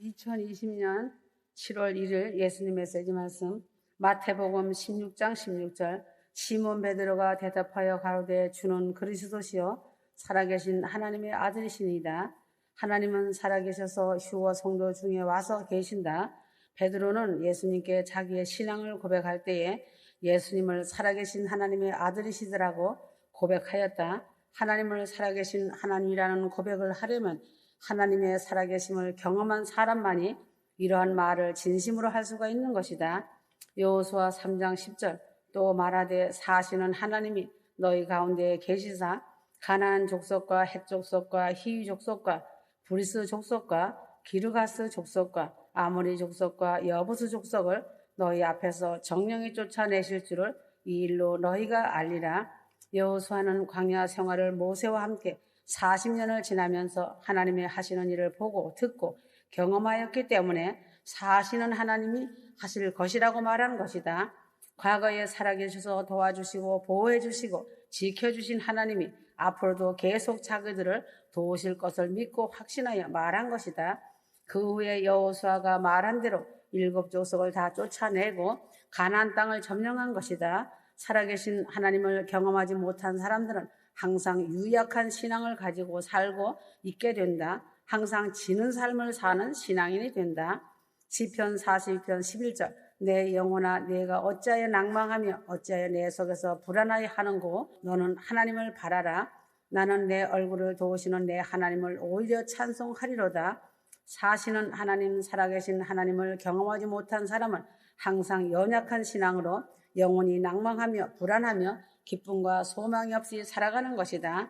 2020년 7월 1일 예수님 메시지 말씀 마태복음 16장 16절 시몬 베드로가 대답하여 가로되 주는 그리스도시요 살아계신 하나님의 아들이시니이다. 하나님은 살아계셔서 휴거 성도 중에 와서 계신다. 베드로는 예수님께 자기의 신앙을 고백할 때에 예수님을 살아계신 하나님의 아들이시더라고 고백하였다. 하나님을 살아계신 하나님이라는 고백을 하려면 하나님의 살아계심을 경험한 사람만이 이러한 말을 진심으로 할 수가 있는 것이다. 여호수아 3장 10절 또 말하되 사시는 하나님이 너희 가운데 계시사 가나안 족속과 헷 족속과 히위 족속과 브리스 족속과 기르가스 족속과 아모리 족속과 여부스 족속을 너희 앞에서 정령이 쫓아내실 줄을 이 일로 너희가 알리라. 여호수아는 광야 생활을 모세와 함께 40년을 지나면서 하나님의 하시는 일을 보고 듣고 경험하였기 때문에 사시는 하나님이 하실 것이라고 말하는 것이다. 과거에 살아계셔서 도와주시고 보호해주시고 지켜주신 하나님이 앞으로도 계속 자기들을 도우실 것을 믿고 확신하여 말한 것이다. 그 후에 여호수아가 말한 대로 7족속을 다 쫓아내고 가나안 땅을 점령한 것이다. 살아계신 하나님을 경험하지 못한 사람들은 항상 유약한 신앙을 가지고 살고 있게 된다. 항상 지는 삶을 사는 신앙인이 된다. 시편 42편 11절 내 영혼아 내가 어찌하여 낭망하며 어찌하여 내 속에서 불안하여 하는고 너는 하나님을 바라라. 나는 내 얼굴을 도우시는 내 하나님을 오히려 찬송하리로다. 사시는 하나님 살아계신 하나님을 경험하지 못한 사람은 항상 연약한 신앙으로 영혼이 낭망하며 불안하며 기쁨과 소망이 없이 살아가는 것이다.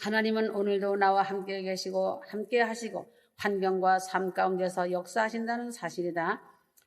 하나님은 오늘도 나와 함께 계시고 함께 하시고 환경과 삶 가운데서 역사하신다는 사실이다.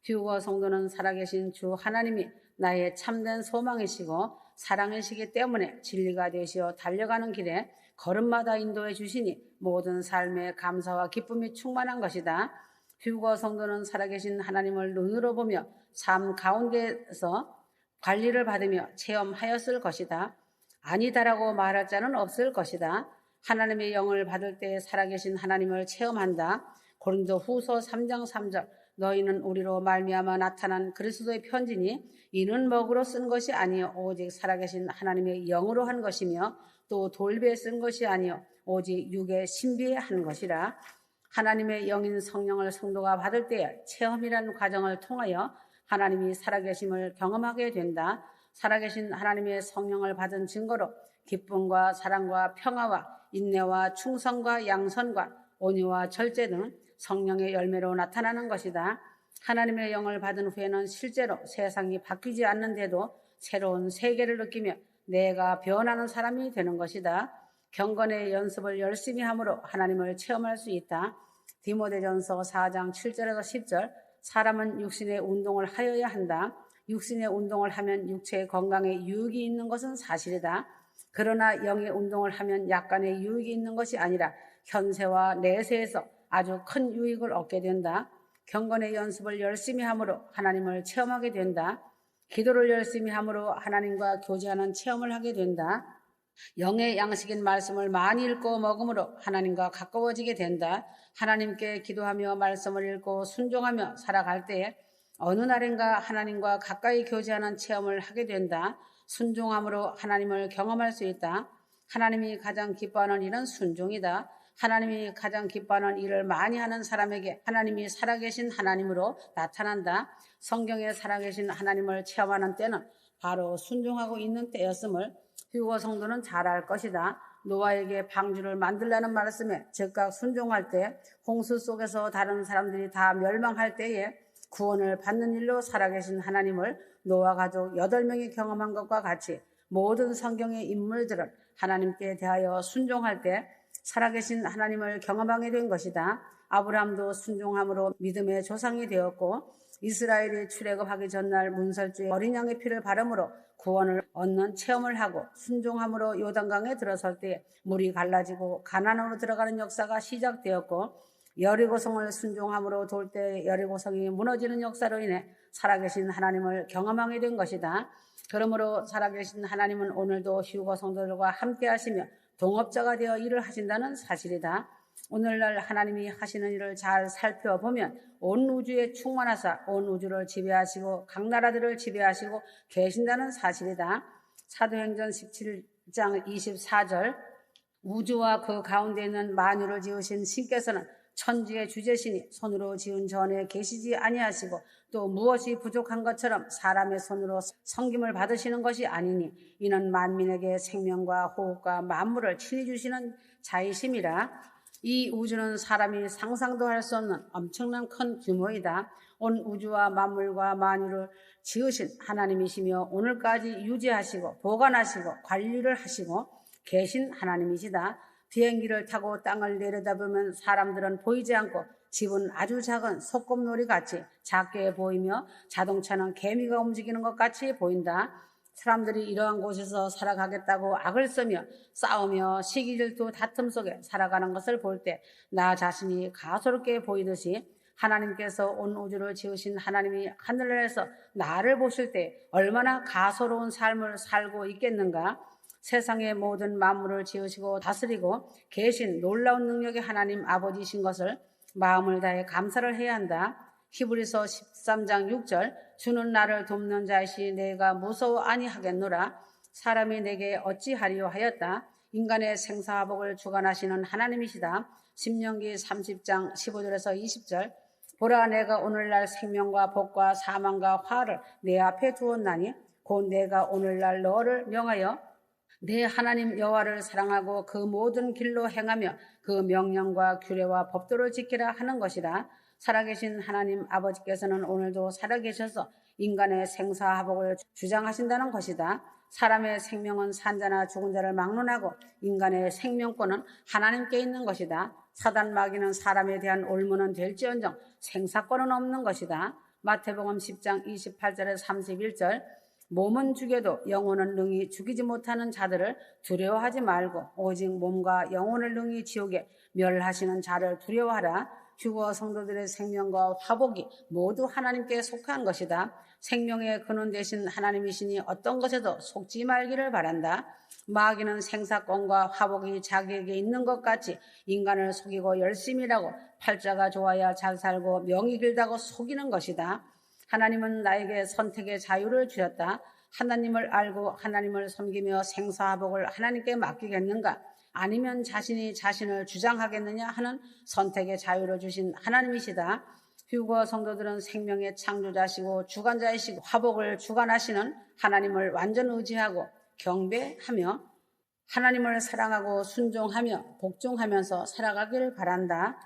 휴거 성도는 살아계신 주 하나님이 나의 참된 소망이시고 사랑이시기 때문에 진리가 되시어 달려가는 길에 걸음마다 인도해 주시니 모든 삶에 감사와 기쁨이 충만한 것이다. 휴거 성도는 살아계신 하나님을 눈으로 보며 삶 가운데서 관리를 받으며 체험하였을 것이다. 아니다라고 말할 자는 없을 것이다. 하나님의 영을 받을 때 살아계신 하나님을 체험한다. 고린도 후서 3장 3절 너희는 우리로 말미암아 나타난 그리스도의 편지니 이는 먹으로 쓴 것이 아니요 오직 살아계신 하나님의 영으로 한 것이며 또 돌배에 쓴 것이 아니요 오직 육의 신비에 한 것이라. 하나님의 영인 성령을 성도가 받을 때 체험이라는 과정을 통하여 하나님이 살아계심을 경험하게 된다. 살아계신 하나님의 성령을 받은 증거로 기쁨과 사랑과 평화와 인내와 충성과 양선과 온유와 절제 등 성령의 열매로 나타나는 것이다. 하나님의 영을 받은 후에는 실제로 세상이 바뀌지 않는데도 새로운 세계를 느끼며 내가 변하는 사람이 되는 것이다. 경건의 연습을 열심히 함으로 하나님을 체험할 수 있다. 디모데전서 4장 7절에서 10절 사람은 육신의 운동을 하여야 한다. 육신의 운동을 하면 육체의 건강에 유익이 있는 것은 사실이다. 그러나 영의 운동을 하면 약간의 유익이 있는 것이 아니라 현세와 내세에서 아주 큰 유익을 얻게 된다. 경건의 연습을 열심히 함으로 하나님을 체험하게 된다. 기도를 열심히 함으로 하나님과 교제하는 체험을 하게 된다. 영의 양식인 말씀을 많이 읽고 먹음으로 하나님과 가까워지게 된다. 하나님께 기도하며 말씀을 읽고 순종하며 살아갈 때에 어느 날인가 하나님과 가까이 교제하는 체험을 하게 된다. 순종함으로 하나님을 경험할 수 있다. 하나님이 가장 기뻐하는 일은 순종이다. 하나님이 가장 기뻐하는 일을 많이 하는 사람에게 하나님이 살아계신 하나님으로 나타난다. 성경에 살아계신 하나님을 체험하는 때는 바로 순종하고 있는 때였음을 휴거 성도는 잘 알 것이다. 노아에게 방주를 만들라는 말씀에 즉각 순종할 때 홍수 속에서 다른 사람들이 다 멸망할 때에 구원을 받는 일로 살아계신 하나님을 노아 가족 8명이 경험한 것과 같이 모든 성경의 인물들은 하나님께 대하여 순종할 때 살아계신 하나님을 경험하게 된 것이다. 아브라함도 순종함으로 믿음의 조상이 되었고 이스라엘이 출애굽하기 전날 문설주에 어린 양의 피를 바름으로 구원을 얻는 체험을 하고 순종함으로 요단강에 들어설 때 물이 갈라지고 가나안으로 들어가는 역사가 시작되었고 여리고성을 순종함으로 돌 때 여리고성이 무너지는 역사로 인해 살아계신 하나님을 경험하게 된 것이다. 그러므로 살아계신 하나님은 오늘도 휴거 성도들과 함께 하시며 동업자가 되어 일을 하신다는 사실이다. 오늘날 하나님이 하시는 일을 잘 살펴보면 온 우주에 충만하사 온 우주를 지배하시고 각 나라들을 지배하시고 계신다는 사실이다. 사도행전 17장 24절 우주와 그 가운데 있는 만유를 지으신 신께서는 천지의 주제시니 손으로 지은 전에 계시지 아니하시고 또 무엇이 부족한 것처럼 사람의 손으로 섬김을 받으시는 것이 아니니 이는 만민에게 생명과 호흡과 만물을 친히 주시는 자이심이라. 이 우주는 사람이 상상도 할 수 없는 엄청난 큰 규모이다. 온 우주와 만물과 만유를 지으신 하나님이시며 오늘까지 유지하시고 보관하시고 관리를 하시고 계신 하나님이시다. 비행기를 타고 땅을 내려다보면 사람들은 보이지 않고 집은 아주 작은 소꿉놀이 같이 작게 보이며 자동차는 개미가 움직이는 것 같이 보인다. 사람들이 이러한 곳에서 살아가겠다고 악을 쓰며 싸우며 시기질투 다툼 속에 살아가는 것을 볼 때 나 자신이 가소롭게 보이듯이 하나님께서 온 우주를 지으신 하나님이 하늘에서 나를 보실 때 얼마나 가소로운 삶을 살고 있겠는가. 세상의 모든 만물을 지으시고 다스리고 계신 놀라운 능력의 하나님 아버지이신 것을 마음을 다해 감사를 해야 한다. 히브리서 13장 6절 주는 나를 돕는 자이시 내가 무서워 아니하겠노라. 사람이 내게 어찌하리요 하였다. 인간의 생사화복을 주관하시는 하나님이시다. 신명기 30장 15절에서 20절 보라 내가 오늘날 생명과 복과 사망과 화를 내 앞에 두었나니 곧 내가 오늘날 너를 명하여 내 하나님 여호와를 사랑하고 그 모든 길로 행하며 그 명령과 규례와 법도를 지키라 하는 것이라. 살아계신 하나님 아버지께서는 오늘도 살아계셔서 인간의 생사화복을 주장하신다는 것이다. 사람의 생명은 산자나 죽은 자를 막론하고 인간의 생명권은 하나님께 있는 것이다. 사단 마귀는 사람에 대한 올무는 될지언정 생사권은 없는 것이다. 마태복음 10장 28절에서 31절 몸은 죽여도 영혼은 능히 죽이지 못하는 자들을 두려워하지 말고 오직 몸과 영혼을 능히 지옥에 멸하시는 자를 두려워하라. 휴거 성도들의 생명과 화복이 모두 하나님께 속한 것이다. 생명의 근원 되신 하나님이시니 어떤 것에도 속지 말기를 바란다. 마귀는 생사권과 화복이 자기에게 있는 것 같이 인간을 속이고 열심히 일하고 팔자가 좋아야 잘 살고 명이 길다고 속이는 것이다. 하나님은 나에게 선택의 자유를 주셨다. 하나님을 알고 하나님을 섬기며 생사화복을 하나님께 맡기겠는가? 아니면 자신이 자신을 주장하겠느냐 하는 선택의 자유를 주신 하나님이시다. 휴거 성도들은 생명의 창조자시고 주관자이시고 화복을 주관하시는 하나님을 완전 의지하고 경배하며 하나님을 사랑하고 순종하며 복종하면서 살아가기를 바란다.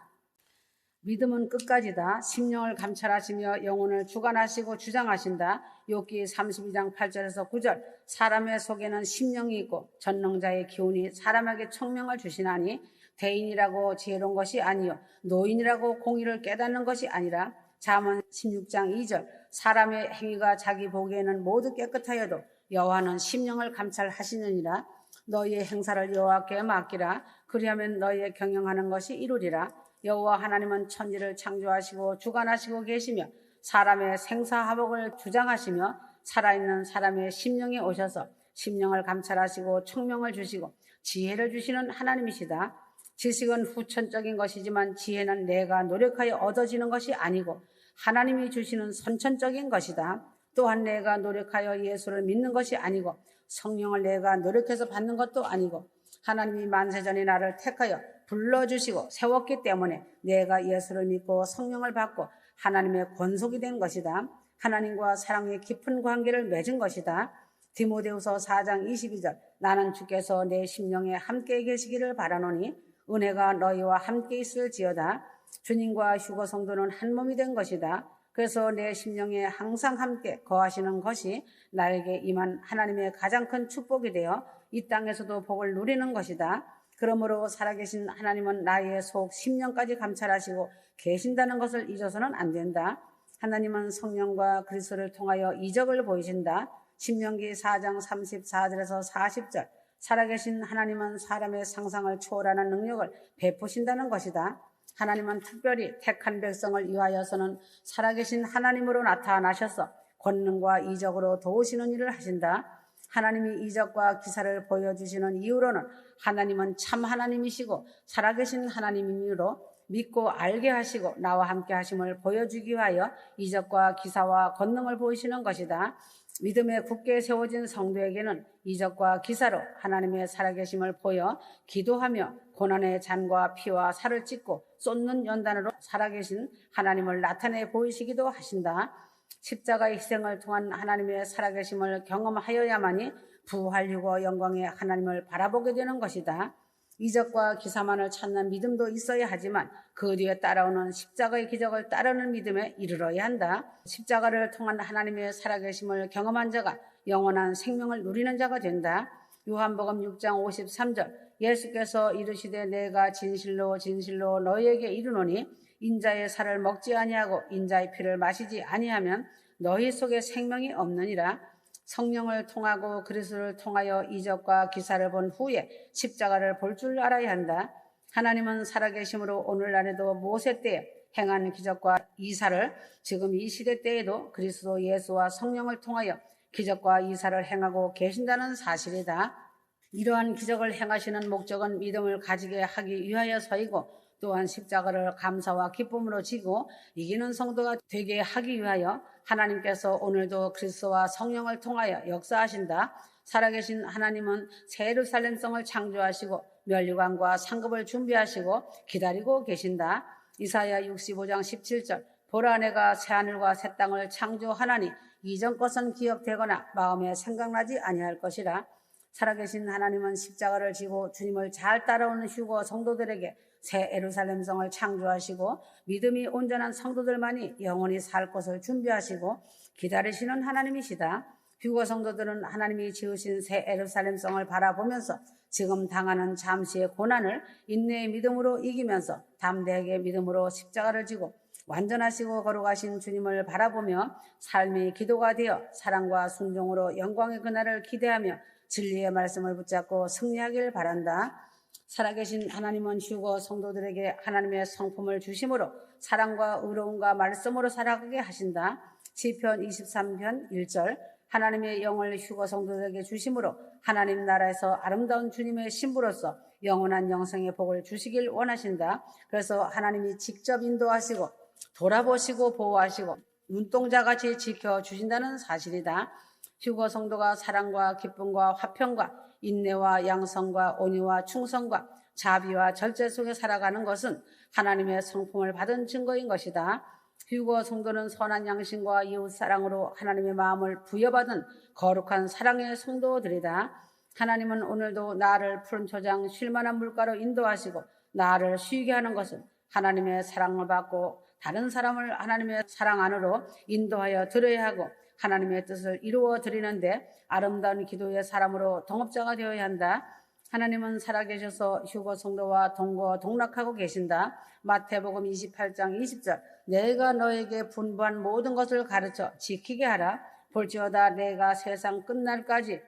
믿음은 끝까지다. 심령을 감찰하시며 영혼을 주관하시고 주장하신다. 욥기 32장 8절에서 9절 사람의 속에는 심령이 있고 전능자의 기운이 사람에게 총명을 주시나니 대인이라고 지혜로운 것이 아니요 노인이라고 공의를 깨닫는 것이 아니라. 잠언 16장 2절 사람의 행위가 자기 보기에는 모두 깨끗하여도 여호와는 심령을 감찰하시느니라. 너희의 행사를 여호와께 맡기라. 그리하면 너희의 경영하는 것이 이루리라. 여호와 하나님은 천지를 창조하시고 주관하시고 계시며 사람의 생사화복을 주장하시며 살아있는 사람의 심령에 오셔서 심령을 감찰하시고 총명을 주시고 지혜를 주시는 하나님이시다. 지식은 후천적인 것이지만 지혜는 내가 노력하여 얻어지는 것이 아니고 하나님이 주시는 선천적인 것이다. 또한 내가 노력하여 예수를 믿는 것이 아니고 성령을 내가 노력해서 받는 것도 아니고 하나님이 만세전에 나를 택하여 불러주시고 세웠기 때문에 내가 예수를 믿고 성령을 받고 하나님의 권속이 된 것이다. 하나님과 사랑의 깊은 관계를 맺은 것이다. 디모데후서 4장 22절 나는 주께서 내 심령에 함께 계시기를 바라노니 은혜가 너희와 함께 있을지어다. 주님과 휴거 성도는 한 몸이 된 것이다. 그래서 내 심령에 항상 함께 거하시는 것이 나에게 임한 하나님의 가장 큰 축복이 되어 이 땅에서도 복을 누리는 것이다. 그러므로 살아계신 하나님은 나의 속 심령까지 감찰하시고 계신다는 것을 잊어서는 안 된다. 하나님은 성령과 그리스도를 통하여 이적을 보이신다. 신명기 4장 34절에서 40절 살아계신 하나님은 사람의 상상을 초월하는 능력을 베푸신다는 것이다. 하나님은 특별히 택한 백성을 위하여서는 살아계신 하나님으로 나타나셔서 권능과 이적으로 도우시는 일을 하신다. 하나님이 이적과 기사를 보여주시는 이유로는 하나님은 참 하나님이시고 살아계신 하나님이므로 믿고 알게 하시고 나와 함께 하심을 보여주기 위하여 이적과 기사와 권능을 보이시는 것이다. 믿음에 굳게 세워진 성도에게는 이적과 기사로 하나님의 살아계심을 보여 기도하며 고난의 잔과 피와 살을 찢고 쏟는 연단으로 살아계신 하나님을 나타내 보이시기도 하신다. 십자가의 희생을 통한 하나님의 살아계심을 경험하여야만이 부활이고 영광의 하나님을 바라보게 되는 것이다. 이적과 기사만을 찾는 믿음도 있어야 하지만 그 뒤에 따라오는 십자가의 기적을 따르는 믿음에 이르러야 한다. 십자가를 통한 하나님의 살아계심을 경험한 자가 영원한 생명을 누리는 자가 된다. 요한복음 6장 53절 예수께서 이르시되 내가 진실로 진실로 너희에게 이르노니 인자의 살을 먹지 아니하고 인자의 피를 마시지 아니하면 너희 속에 생명이 없느니라. 성령을 통하고 그리스도를 통하여 이적과 기사를 본 후에 십자가를 볼 줄 알아야 한다. 하나님은 살아계심으로 오늘날에도 모세 때에 행한 기적과 이사를 지금 이 시대 때에도 그리스도 예수와 성령을 통하여 기적과 이사를 행하고 계신다는 사실이다. 이러한 기적을 행하시는 목적은 믿음을 가지게 하기 위하여서이고 또한 십자가를 감사와 기쁨으로 지고 이기는 성도가 되게 하기 위하여 하나님께서 오늘도 그리스도와 성령을 통하여 역사하신다. 살아계신 하나님은 새 예루살렘 성을 창조하시고 면류관과 상급을 준비하시고 기다리고 계신다. 이사야 65장 17절 보라 내가 새하늘과 새 땅을 창조하나니 이전 것은 기억되거나 마음에 생각나지 아니할 것이라. 살아계신 하나님은 십자가를 지고 주님을 잘 따라오는 휴거 성도들에게 새 예루살렘 성을 창조하시고 믿음이 온전한 성도들만이 영원히 살 것을 준비하시고 기다리시는 하나님이시다. 휴거 성도들은 하나님이 지으신 새 예루살렘 성을 바라보면서 지금 당하는 잠시의 고난을 인내의 믿음으로 이기면서 담대하게 믿음으로 십자가를 지고 완전하시고 거룩하신 주님을 바라보며 삶이 기도가 되어 사랑과 순종으로 영광의 그날을 기대하며 진리의 말씀을 붙잡고 승리하길 바란다. 살아계신 하나님은 휴거 성도들에게 하나님의 성품을 주심으로 사랑과 의로움과 말씀으로 살아가게 하신다. 시편 23편 1절 하나님의 영을 휴거 성도들에게 주심으로 하나님 나라에서 아름다운 주님의 신부로서 영원한 영생의 복을 주시길 원하신다. 그래서 하나님이 직접 인도하시고 돌아보시고 보호하시고 눈동자같이 지켜주신다는 사실이다. 휴거 성도가 사랑과 기쁨과 화평과 인내와 양성과 온유와 충성과 자비와 절제 속에 살아가는 것은 하나님의 성품을 받은 증거인 것이다. 휴거 성도는 선한 양심과 이웃사랑으로 하나님의 마음을 부여받은 거룩한 사랑의 성도들이다. 하나님은 오늘도 나를 푸른 초장 쉴만한 물가로 인도하시고 나를 쉬게 하는 것은 하나님의 사랑을 받고 다른 사람을 하나님의 사랑 안으로 인도하여 드려야 하고 하나님의 뜻을 이루어 드리는데 아름다운 기도의 사람으로 동업자가 되어야 한다. 하나님은 살아계셔서 휴거 성도와 동거동락하고 계신다. 마태복음 28장 20절 내가 너에게 분부한 모든 것을 가르쳐 지키게 하라. 볼지어다 내가 세상 끝날까지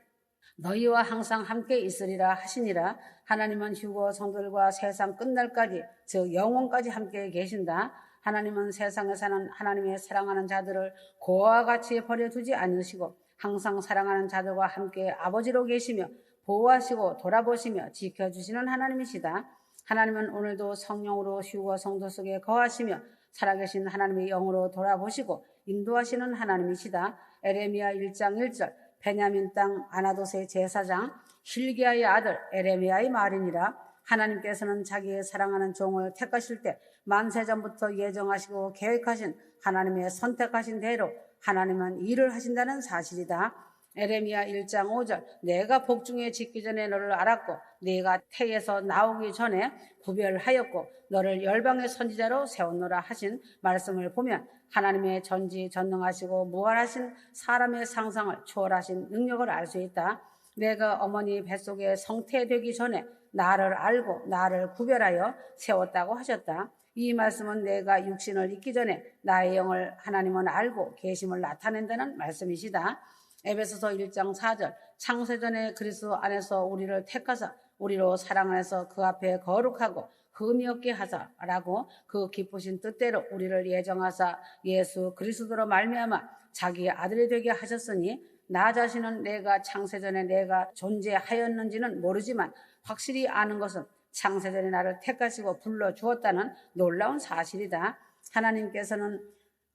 너희와 항상 함께 있으리라 하시니라. 하나님은 휴거 성도들과 세상 끝날까지 즉 영원까지 함께 계신다. 하나님은 세상에 사는 하나님의 사랑하는 자들을 고아와 같이 버려두지 않으시고 항상 사랑하는 자들과 함께 아버지로 계시며 보호하시고 돌아보시며 지켜주시는 하나님이시다. 하나님은 오늘도 성령으로 휴거 성도 속에 거하시며 살아계신 하나님의 영으로 돌아보시고 인도하시는 하나님이시다. 에레미야 1장 1절 베냐민 땅 아나돗의 제사장 hil기야의 아들 에레미야의 말이니라. 하나님께서는 자기의 사랑하는 종을 택하실 때 만세전부터 예정하시고 계획하신 하나님의 선택하신 대로 하나님은 일을 하신다는 사실이다. 에레미야 1장 5절 내가 복중에 짓기 전에 너를 알았고 네가 태에서 나오기 전에 구별하였고 너를 열방의 선지자로 세웠노라 하신 말씀을 보면 하나님의 전지전능하시고 무한하신 사람의 상상을 초월하신 능력을 알 수 있다. 내가 어머니 뱃속에 성태되기 전에 나를 알고 나를 구별하여 세웠다고 하셨다. 이 말씀은 내가 육신을 잊기 전에 나의 영을 하나님은 알고 계심을 나타낸다는 말씀이시다. 에베소서 1장 4절 창세전에 그리스도 안에서 우리를 택하사 우리로 사랑 안에서 그 앞에 거룩하고 흠이 없게 하사라고 그 기쁘신 뜻대로 우리를 예정하사 예수 그리스도로 말미암아 자기의 아들이 되게 하셨으니 나 자신은 내가 창세전에 내가 존재하였는지는 모르지만 확실히 아는 것은 창세전에 나를 택하시고 불러주었다는 놀라운 사실이다. 하나님께서는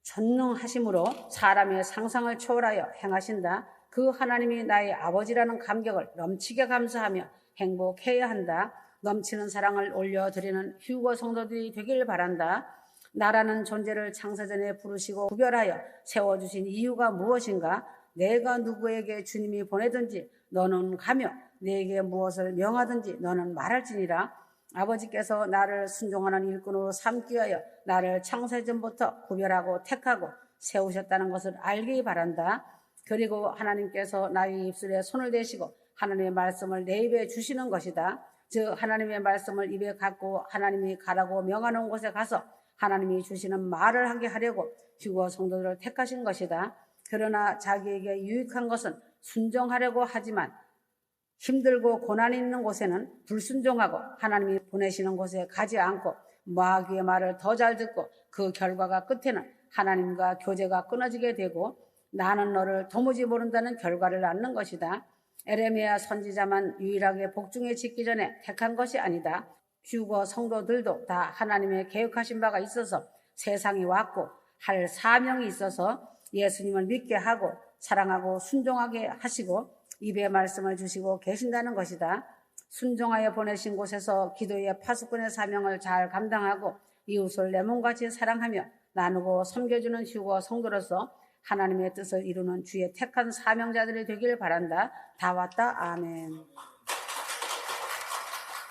전능하심으로 사람의 상상을 초월하여 행하신다. 그 하나님이 나의 아버지라는 감격을 넘치게 감사하며 행복해야 한다. 넘치는 사랑을 올려드리는 휴거 성도들이 되길 바란다. 나라는 존재를 창세전에 부르시고 구별하여 세워주신 이유가 무엇인가? 내가 누구에게 주님이 보내든지 너는 가며 내게 무엇을 명하든지 너는 말할지니라. 아버지께서 나를 순종하는 일꾼으로 삼기 위하여 나를 창세전부터 구별하고 택하고 세우셨다는 것을 알기 바란다. 그리고 하나님께서 나의 입술에 손을 대시고 하나님의 말씀을 내 입에 주시는 것이다. 즉 하나님의 말씀을 입에 갖고 하나님이 가라고 명하는 곳에 가서 하나님이 주시는 말을 하게 하려고 휴거 성도들을 택하신 것이다. 그러나 자기에게 유익한 것은 순종하려고 하지만 힘들고 고난이 있는 곳에는 불순종하고 하나님이 보내시는 곳에 가지 않고 마귀의 말을 더 잘 듣고 그 결과가 끝에는 하나님과 교제가 끊어지게 되고 나는 너를 도무지 모른다는 결과를 낳는 것이다. 에레미야 선지자만 유일하게 복중에 짓기 전에 택한 것이 아니다. 휴거 성도들도 다 하나님의 계획하신 바가 있어서 세상에 왔고 할 사명이 있어서 예수님을 믿게 하고 사랑하고 순종하게 하시고 입에 말씀을 주시고 계신다는 것이다. 순종하여 보내신 곳에서 기도의 파수꾼의 사명을 잘 감당하고 이웃을 내 몸같이 사랑하며 나누고 섬겨주는 휴거 성도로서 하나님의 뜻을 이루는 주의 택한 사명자들이 되길 바란다. 다 왔다. 아멘.